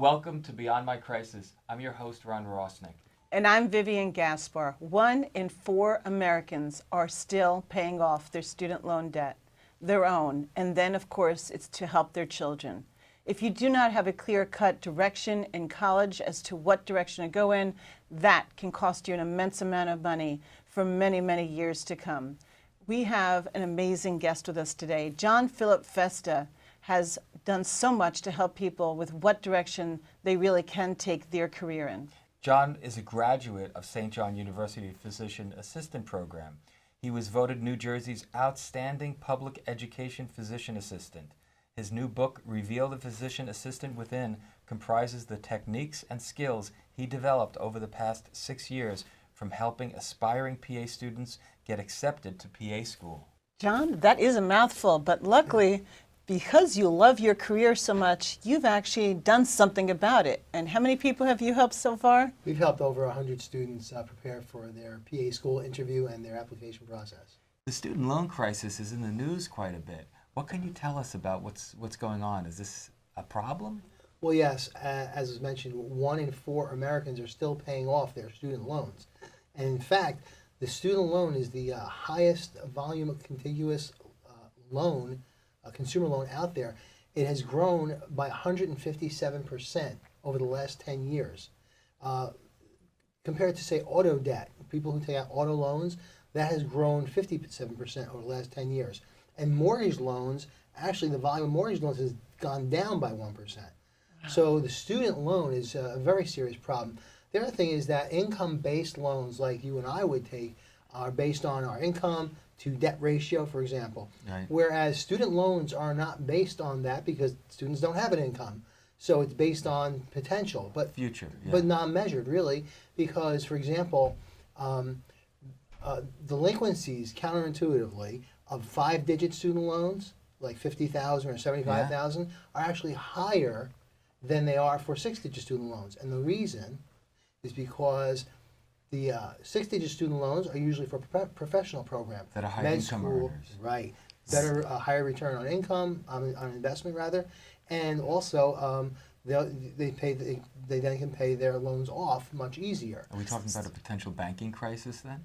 Welcome to Beyond My Crisis. I'm your host, Ron Rosnick. And I'm Vivian Gaspar. 1 in 4 Americans are still paying off their student loan debt, their own, and then, of course, it's to help their children. If you do not have a clear-cut direction in college as to what direction to go in, that can cost you an immense amount of money for many, many years to come. We have an amazing guest with us today. John Philip Festa has done so much to help people with what direction they really can take their career in. John is a graduate of St. John University Physician Assistant Program. He was voted New Jersey's Outstanding Public Education Physician Assistant. His new book, Reveal the Physician Assistant Within, comprises the techniques and skills he developed over the past 6 years from helping aspiring PA students get accepted to PA school. John, that is a mouthful, but luckily, because you love your career so much, you've actually done something about it. And how many people have you helped so far? We've helped over 100 students prepare for their PA school interview and their application process. The student loan crisis is in the news quite a bit. What can you tell us about what's going on? Is this a problem? Well, yes, as was mentioned, 1 in 4 Americans are still paying off their student loans. And in fact, the student loan is the highest volume of contiguous loan, consumer loan out there. It has grown by 157% over the last 10 years. Compared to, say, auto debt, people who take out auto loans, that has grown 57% over the last 10 years. And mortgage loans, actually the volume of mortgage loans has gone down by 1%. So the student loan is a very serious problem. The other thing is that income-based loans like you and I would take are based on our income to debt ratio, for example. Right. Whereas student loans are not based on that because students don't have an income. So it's based on potential, but Future, yeah. but non-measured, really, because, for example, delinquencies, counterintuitively, of 5-digit student loans, like 50,000 or 75,000, are actually higher than they are for 6-digit student loans. And the reason is because the 6-digit student loans are usually for professional programs. That are high med income school, earners. right. Better, higher return on income, on investment rather, and also they then can pay their loans off much easier. Are we talking about a potential banking crisis then?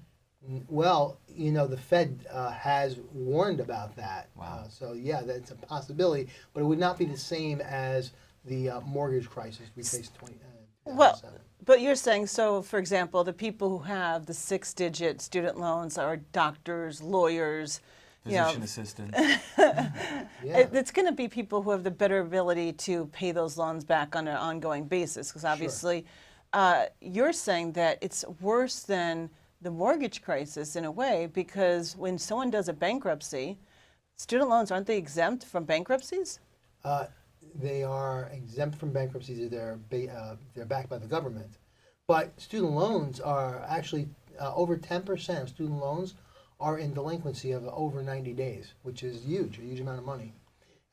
Well, the Fed has warned about that. Wow. So yeah, that's a possibility, but it would not be the same as the mortgage crisis we faced in 2007. Well, but you're saying, so for example, the people who have the 6-digit student loans are doctors, lawyers, Physician assistants. It's going to be people who have the better ability to pay those loans back on an ongoing basis, because obviously you're saying that it's worse than the mortgage crisis in a way, because when someone does a bankruptcy, student loans, aren't they exempt from bankruptcies? They are exempt from bankruptcies if they're backed by the government. But student loans are actually over 10% of student loans are in delinquency of over 90 days, which is huge, a huge amount of money.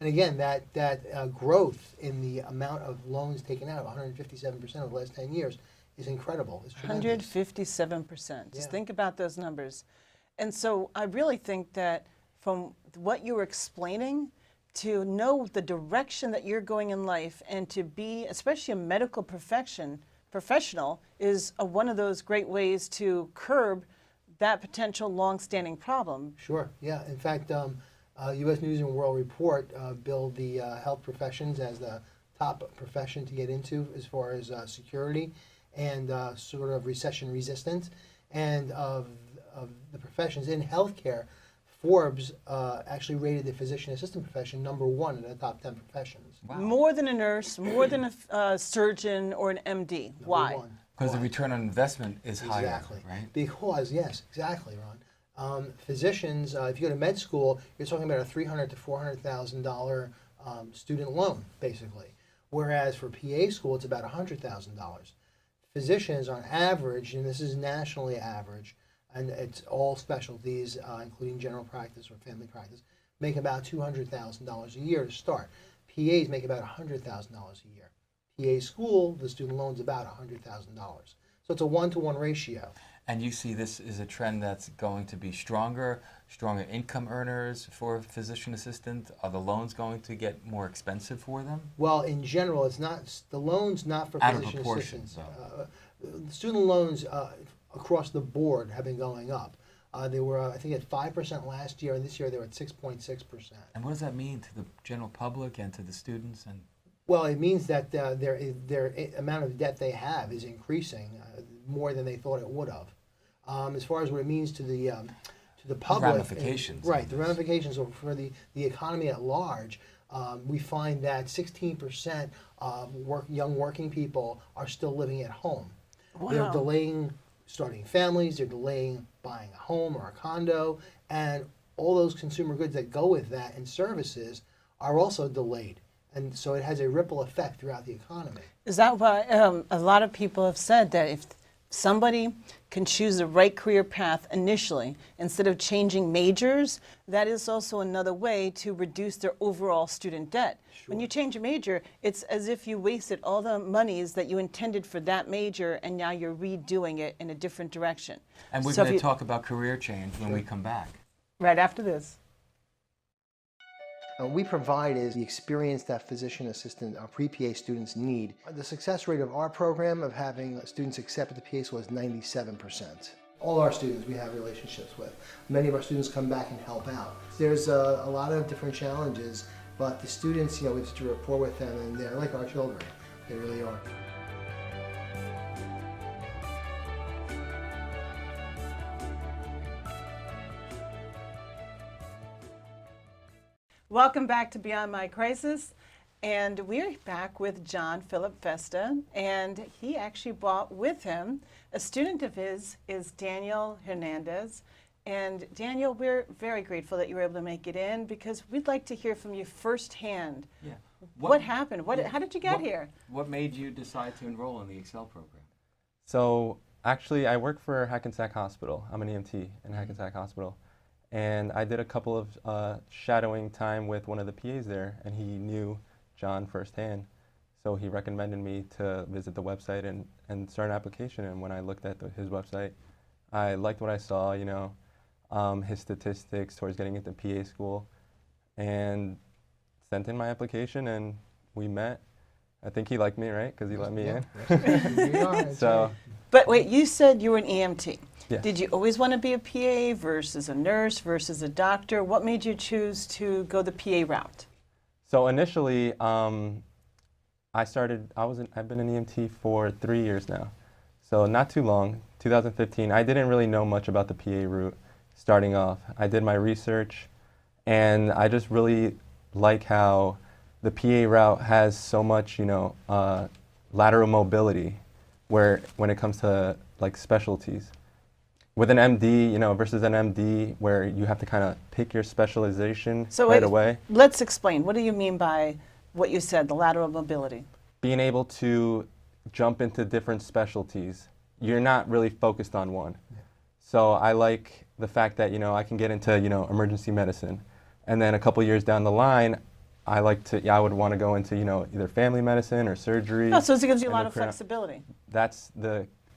And again, that growth in the amount of loans taken out, 157% over the last 10 years, is incredible. It's tremendous. 157%. Just Yeah. think about those numbers. And so I really think that from what you were explaining, to know the direction that you're going in life and to be, especially a medical professional, is one of those great ways to curb that potential long-standing problem. Sure, yeah. In fact, U.S. News and World Report billed the health professions as the top profession to get into as far as security and sort of recession resistant. And of the professions in healthcare, Forbes actually rated the physician assistant profession #1 in the top 10 professions. Wow. More than a nurse, more than a surgeon or an MD. Why? #1. Because the return on investment is higher, Exactly. right? Because, yes, exactly, Ron. Physicians, if you go to med school, you're talking about a $300,000 to $400,000 student loan, basically. Whereas for PA school, it's about $100,000. Physicians, on average, and this is nationally average, and it's all specialties, including general practice or family practice, make about $200,000 a year to start. PAs make about $100,000 a year. PA school, the student loan's about $100,000. So it's a 1-to-1 ratio. And you see this is a trend that's going to be stronger income earners for a physician assistant? Are the loans going to get more expensive for them? Well, in general, it's not the loans not for Out of physician proportion, assistants. The student loans across the board have been going up. They were, I think, at 5% last year, and this year they were at 6.6%. And what does that mean to the general public and to the students? And Well, it means that their amount of debt they have is increasing more than they thought it would have. As far as what it means to the public, ramifications. right? The ramifications for the economy at large. We find that 16% of young working people are still living at home. Wow. They're delaying starting families. They're delaying buying a home or a condo, and all those consumer goods that go with that and services are also delayed. And so it has a ripple effect throughout the economy. Is that why a lot of people have said that if somebody can choose the right career path initially, instead of changing majors, that is also another way to reduce their overall student debt. Sure. When you change a major, it's as if you wasted all the monies that you intended for that major, and now you're redoing it in a different direction. we're So if going to you- talk about career change when we come back. Right after this. What we provide is the experience that physician assistant pre-PA students need. The success rate of our program of having students accepted to PA school is 97%. All our students we have relationships with. Many of our students come back and help out. There's a lot of different challenges, but the students, we have such a rapport with them, and they're like our children. They really are. Welcome back to Beyond My Crisis, and we're back with John Philip Festa, and he actually brought with him a student of his is Daniel Hernandez. And Daniel, we're very grateful that you were able to make it in because we'd like to hear from you firsthand. Yeah. What happened? How did you get here? What made you decide to enroll in the Excell program? So actually, I work for Hackensack Hospital. I'm an EMT in Hackensack Hospital. And I did a couple of shadowing time with one of the PAs there, and he knew John firsthand. So he recommended me to visit the website and start an application. And when I looked at his website, I liked what I saw, his statistics towards getting into PA school, and sent in my application, and we met. I think he liked me, right? Because he let me in. So. But wait, you said you were an EMT. Yes. Did you always want to be a PA versus a nurse versus a doctor? What made you choose to go the PA route? So initially, I've been an EMT for 3 years now. So not too long, 2015. I didn't really know much about the PA route starting off. I did my research, and I just really like how the PA route has so much, lateral mobility when it comes to like specialties. With an MD, versus an MD where you have to kind of pick your specialization right away. Let's explain. What do you mean by what you said, the lateral mobility? Being able to jump into different specialties. You're not really focused on one. Yeah. So I like the fact that, I can get into, emergency medicine. And then a couple years down the line, I would want to go into, either family medicine or surgery. Oh, so it gives you a lot of flexibility. That's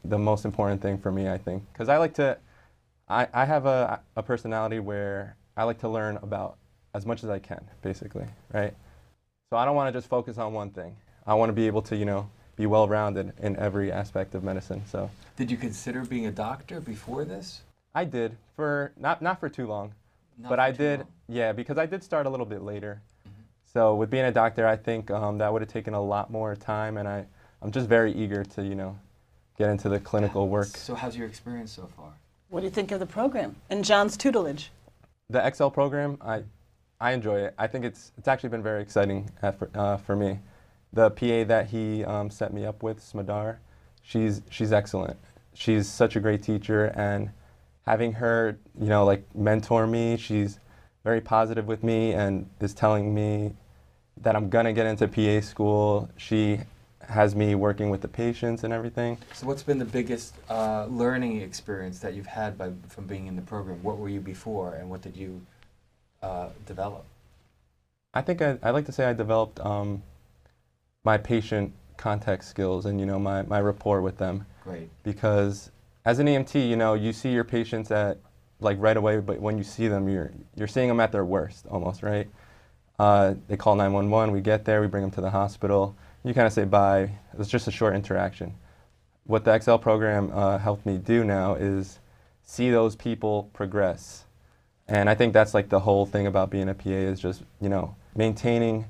the most important thing for me, I think. Because I have a personality where I like to learn about as much as I can, basically, right? So I don't want to just focus on one thing. I want to be able to, be well-rounded in every aspect of medicine, so. Did you consider being a doctor before this? I did, not for too long. But I did, yeah, because I did start a little bit later. Mm-hmm. So with being a doctor, I think that would have taken a lot more time, and I'm just very eager to, get into the clinical work. So how's your experience so far? What do you think of the program and John's tutelage? The Excell program, I enjoy it. I think it's actually been very exciting for me. The PA that he set me up with, Smadar, she's excellent. She's such a great teacher, and having her, mentor me, she's very positive with me and is telling me that I'm gonna get into PA school. She has me working with the patients and everything. So what's been the biggest learning experience that you've had from being in the program? What were you before, and what did you develop? I think I like to say I developed my patient contact skills and my rapport with them. Great. Because as an EMT, you know, you see your patients at like right away, but when you see them, you're seeing them at their worst almost, right? They call 911, we get there, we bring them to the hospital. You kind of say bye. It's just a short interaction. What the Excell program helped me do now is see those people progress. And I think that's like the whole thing about being a PA is just, you know, maintaining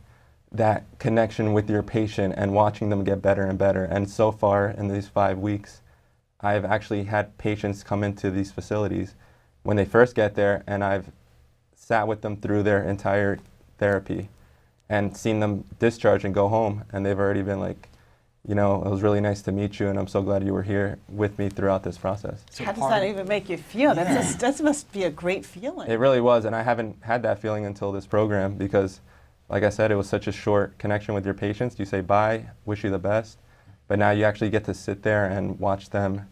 that connection with your patient and watching them get better and better. And so far in these 5 weeks, I've actually had patients come into these facilities when they first get there, and I've sat with them through their entire therapy and seen them discharge and go home. And they've already been like, you know, it was really nice to meet you, and I'm so glad you were here with me throughout this process. So How does part that of- even make you feel? That must be a great feeling. It really was, and I haven't had that feeling until this program because, like I said, it was such a short connection with your patients. You say bye, wish you the best, but now you actually get to sit there and watch them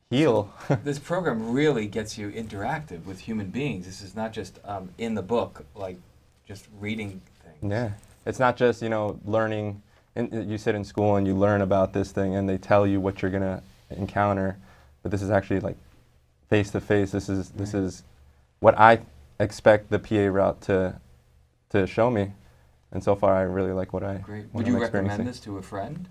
heal. This program really gets you interactive with human beings. This is not just in the book, like just reading things. Yeah, it's not just, you know, learning. You sit in school and you learn about this thing and they tell you what you're gonna encounter, but this is actually like face to face. This is what I expect the PA route to show me, and so far I really like what Great. what Would I'm you experiencing. recommend this to a friend?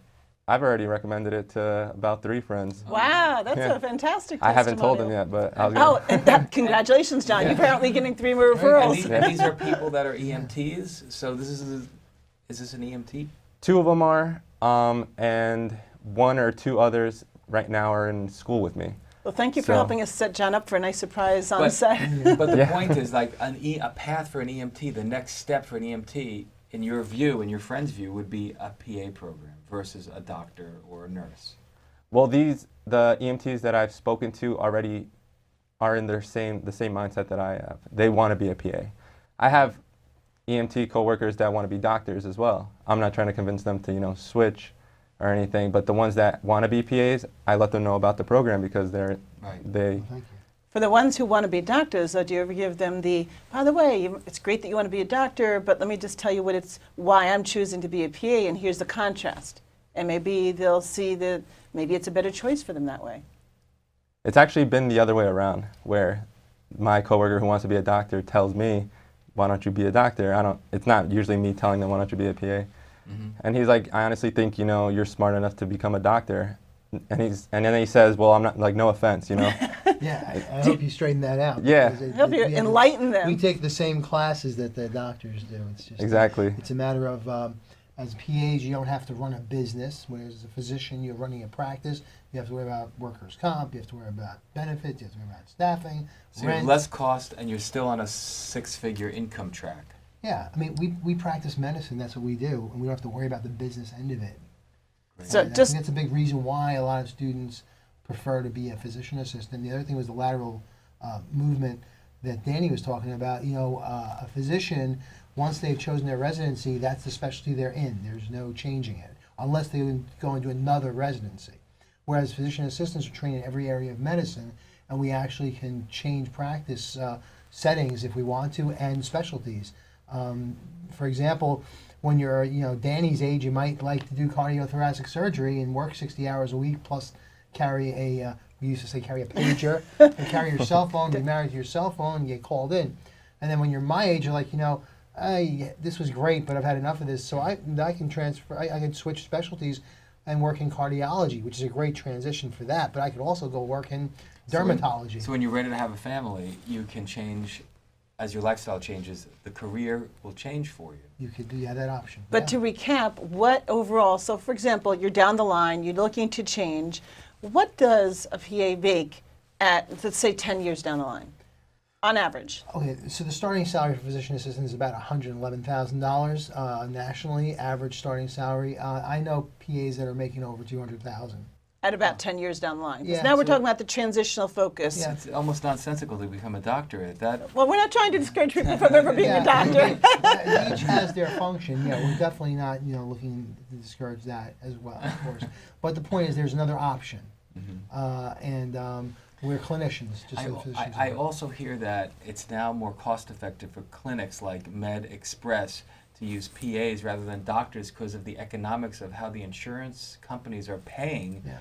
I've already recommended it to about 3 friends. Wow, that's Yeah. a fantastic I haven't told them testimonial. yet, but I was Oh, gonna. and congratulations, John. You're apparently getting 3 more And referrals. these are people that are EMTs. So is this an EMT? 2 of them are, and 1 or 2 others right now are in school with me. Well, thank you for So- helping us set John up for a nice surprise on But- set. But the Yeah. point is, like a path for an EMT, the next step for an EMT, in your view, in your friend's view, would be a PA program versus a doctor or a nurse. Well, the EMTs that I've spoken to already are in the same mindset that I have. They want to be a PA. I have EMT coworkers that want to be doctors as well. I'm not trying to convince them to, you know, switch or anything, but the ones that want to be PAs, I let them know about the program because Right. Thank you. For the ones who want to be doctors, do you ever give them by the way, it's great that you want to be a doctor, but let me just tell you why I'm choosing to be a PA, and here's the contrast. And maybe they'll see that maybe it's a better choice for them that way. It's actually been the other way around, where my coworker who wants to be a doctor tells me, why don't you be a doctor? It's not usually me telling them, why don't you be a PA? And he's like, I honestly think, you know, you're smart enough to become a doctor. And then he says, well, I'm not, like, no offense, you know. Yeah, I hope you straighten that out. Yeah. because Help you we have- enlighten them. We take the same classes that the doctors do. It's just Exactly. It's a matter of as PAs, you don't have to run a business. Whereas as a physician, you're running a practice. You have to worry about workers' comp. You have to worry about benefits. You have to worry about staffing, So you have rent. less cost, and you're still on a 6-figure income track. Yeah, I mean, we practice medicine. That's what we do, and we don't have to worry about the business end of it. So And I just think that's a big reason why a lot of students prefer to be a physician assistant. The other thing was the lateral movement that Danny was talking about. You know, a physician, once they've chosen their residency, that's the specialty they're in. There's no changing it, unless they go into another residency. Whereas physician assistants are trained in every area of medicine, and we actually can change practice settings if we want to, and specialties. For example, when you're, you know, Danny's age, you might like to do cardiothoracic surgery and work 60 hours a week, plus carry we used to say carry a pager, and carry your cell phone, be married to your cell phone, and get called in. And then when you're my age, you're like, you know, this was great, but I've had enough of this, so I can transfer, I can switch specialties and work in cardiology, which is a great transition for that, but I could also go work in dermatology. So when you're ready to have a family, you can change, as your lifestyle changes, the career will change for you. You have that option. But yeah. to recap, what overall, so for example, you're down the line, you're looking to change. What does a PA make at, let's say, 10 years down the line, on average? Okay, so the starting salary for physician assistant is about $111,000 nationally, average starting salary. I know PAs that are making over $200,000. At about 10 years down the line. 'Cause Yeah, now we're so- talking about the transitional focus. Yeah. It's almost nonsensical to become a doctor at that. Well, we're not trying to discourage people from ever being a doctor. Each has their function. Yeah, we're definitely not, you know, looking to discourage that as well, of course. But the point is, there's another option, and we're clinicians, just like physicians. I also hear that it's now more cost effective for clinics like Med Express to use PAs rather than doctors because of the economics of how the insurance companies are paying Yeah.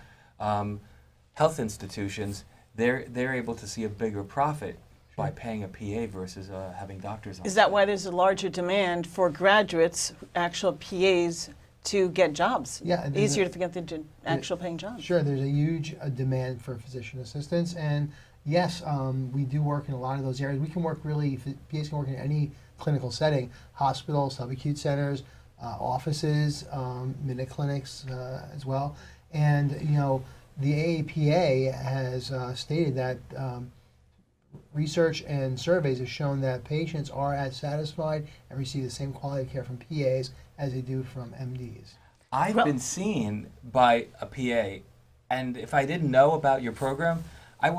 health institutions, they're able to see a bigger profit by paying a PA versus having doctors on Is that staff. why there's a larger demand for graduates, actual PAs, to get jobs? Yeah, and there's Easier to get into actual paying jobs. Sure, there's a huge demand for physician assistants, and yes, we do work in a lot of those areas. We can work PAs can work in any clinical setting, hospitals, subacute centers, offices, minute clinics as well. And, the AAPA has stated that research and surveys have shown that patients are as satisfied and receive the same quality of care from PAs as they do from MDs. I've been seen by a PA, and if I didn't know about your program, I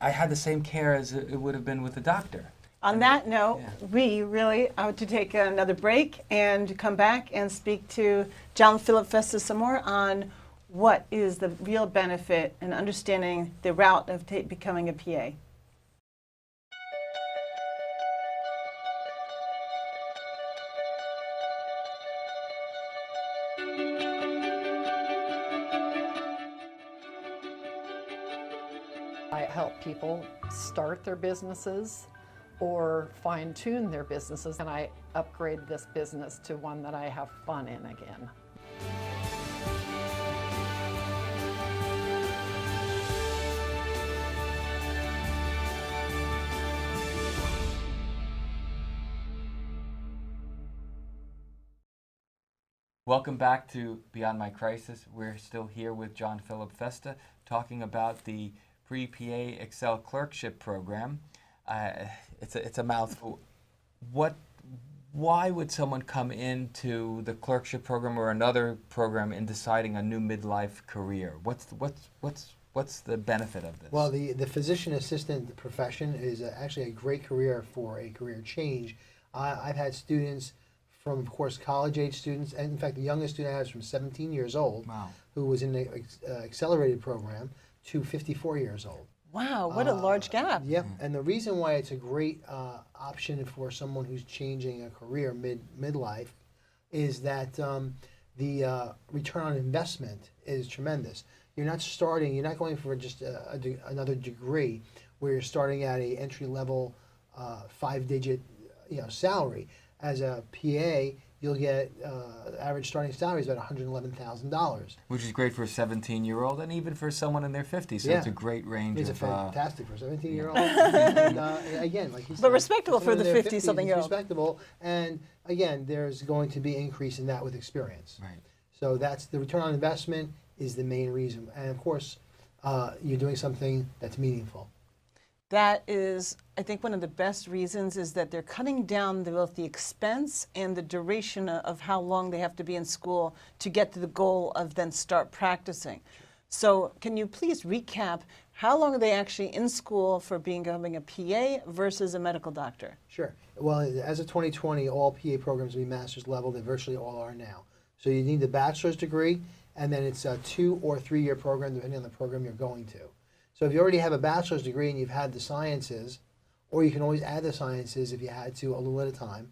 had the same care as it would have been with a doctor. On that note, we really ought to take another break and come back and speak to John Philip Festa some more on what is the real benefit and understanding the route of becoming a PA. I help people start their businesses or fine-tune their businesses, and I upgrade this business to one that I have fun in again. Welcome back to Beyond My Crisis. We're still here with John Philip Festa talking about the pre-PA Excell Clerkship Program. It's a mouthful. Why would someone come into the clerkship program or another program in deciding a new midlife career? What's the benefit of this? Well, the physician assistant profession is actually a great career for a career change. I've had students from, of course, college-age students, and in fact, the youngest student I had was from 17 years old, Wow. who was in the accelerated program, to 54 years old. Wow, what a large gap. Yep, and the reason why it's a great option for someone who's changing a career midlife is that the return on investment is tremendous. You're not going for just another degree where you're starting at a entry-level 5-digit salary. As a PA, you'll get average starting salary is about $111,000. Which is great for a 17-year-old and even for someone in their 50s. So it's a great range It's of... fantastic for a 17-year-old. And, again, like he said, But respectable for someone the in their 50-something-year-old. It's respectable, and again, there's going to be increase in that with experience. Right. So that's the return on investment is the main reason, and of course, you're doing something that's meaningful. That is, I think, one of the best reasons is that they're cutting down both the expense and the duration of how long they have to be in school to get to the goal of then start practicing. So can you please recap how long are they actually in school for becoming a PA versus a medical doctor? Sure. Well, as of 2020, all PA programs will be master's level. They virtually all are now. So you need the bachelor's degree, and then it's a 2 or 3 year program, depending on the program you're going to. So if you already have a bachelor's degree and you've had the sciences, or you can always add the sciences if you had to a little at a time,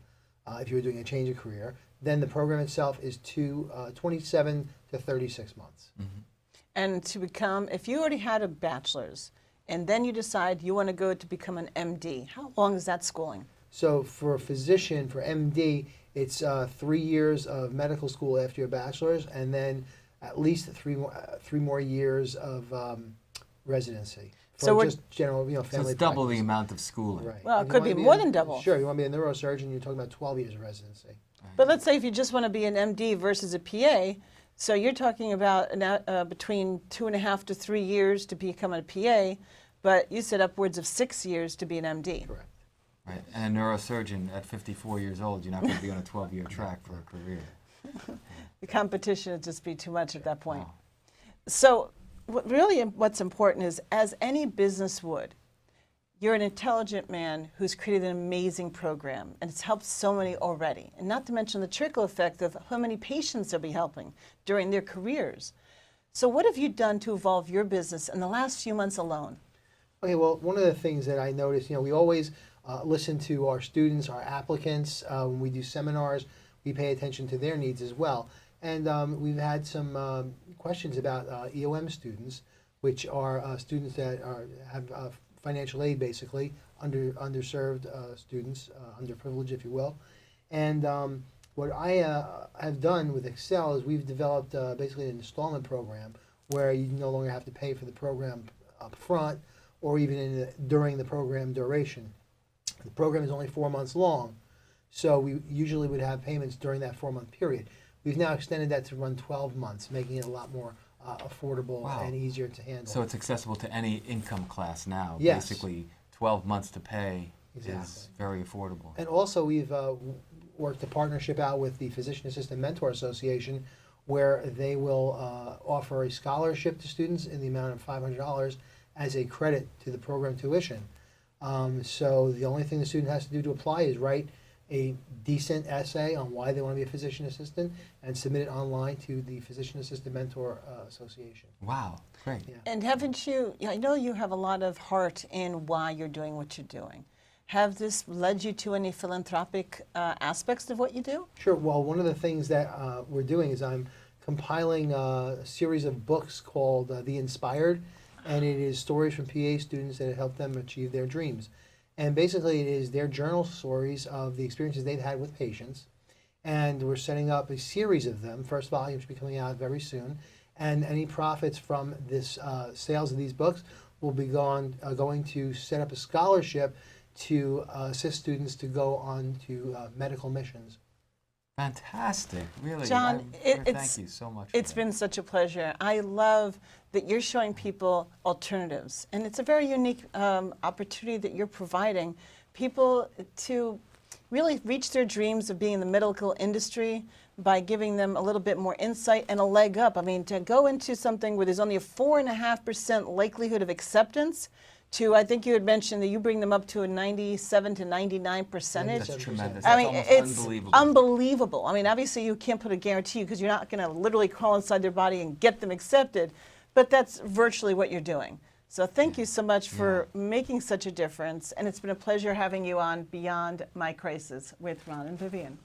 if you were doing a change of career, then the program itself is 27 to 36 months. Mm-hmm. And to become, if you already had a bachelor's, and then you decide you want to go to become an MD, how long is that schooling? So for a physician, for MD, it's 3 years of medical school after your bachelor's, and then at least three more years of residency. For So we're- just general, family So it's double the practice. amount of schooling. Right. Well, it If you could wanna be a- more than double. Sure, you want to be a neurosurgeon, you're talking about 12 years of residency. But let's say if you just want to be an MD versus a PA, so you're talking about between 2.5 to 3 years to become a PA, but you said upwards of 6 years to be an MD. Correct. Right. And a neurosurgeon at 54 years old, you're not going to be on a 12-year track for a career. The competition would just be too much at that point. Wow. So what's important is, as any business would, you're an intelligent man who's created an amazing program, and it's helped so many already. And not to mention the trickle effect of how many patients they'll be helping during their careers. So what have you done to evolve your business in the last few months alone? Okay, well, one of the things that I noticed, we always listen to our students, our applicants. When we do seminars, we pay attention to their needs as well. And we've had some questions about EOM students which are students that have financial aid, basically, underserved students, underprivileged, if you will. And what I have done with Excell is we've developed basically an installment program where you no longer have to pay for the program up front or even during the program duration. The program is only 4 months long, so we usually would have payments during that 4-month period. We've now extended that to run 12 months, making it a lot more affordable Wow. and easier to handle. So it's accessible to any income class now. Yes. Basically, 12 months to pay is Exactly. very affordable. And also we've worked a partnership out with the Physician Assistant Mentor Association where they will offer a scholarship to students in the amount of $500 as a credit to the program tuition. So the only thing the student has to do to apply is write a decent essay on why they want to be a physician assistant and submit it online to the Physician Assistant Mentor Association. Wow, great. Yeah. And haven't you, I know you have a lot of heart in why you're doing what you're doing. Have this led you to any philanthropic aspects of what you do? Sure. Well, one of the things that we're doing is I'm compiling a series of books called The Inspired, and it is stories from PA students that help them achieve their dreams. And basically it is their journal stories of the experiences they've had with patients. And we're setting up a series of them. First volume should be coming out very soon. And any profits from this sales of these books will be going to set up a scholarship to assist students to go on to medical missions. Fantastic, really. John, thank you so much. It's been such a pleasure. I love that you're showing people alternatives, and it's a very unique opportunity that you're providing people to really reach their dreams of being in the medical industry by giving them a little bit more insight and a leg up. I mean, to go into something where there's only a 4.5% likelihood of acceptance to, I think you had mentioned that you bring them up to a 97 to 99 percentage. That's tremendous. I That's mean, almost it's unbelievable. unbelievable. I mean, obviously you can't put a guarantee because you're not going to literally crawl inside their body and get them accepted, but that's virtually what you're doing. So thank you so much for making such a difference, and it's been a pleasure having you on Beyond My Crisis with Ron and Vivian.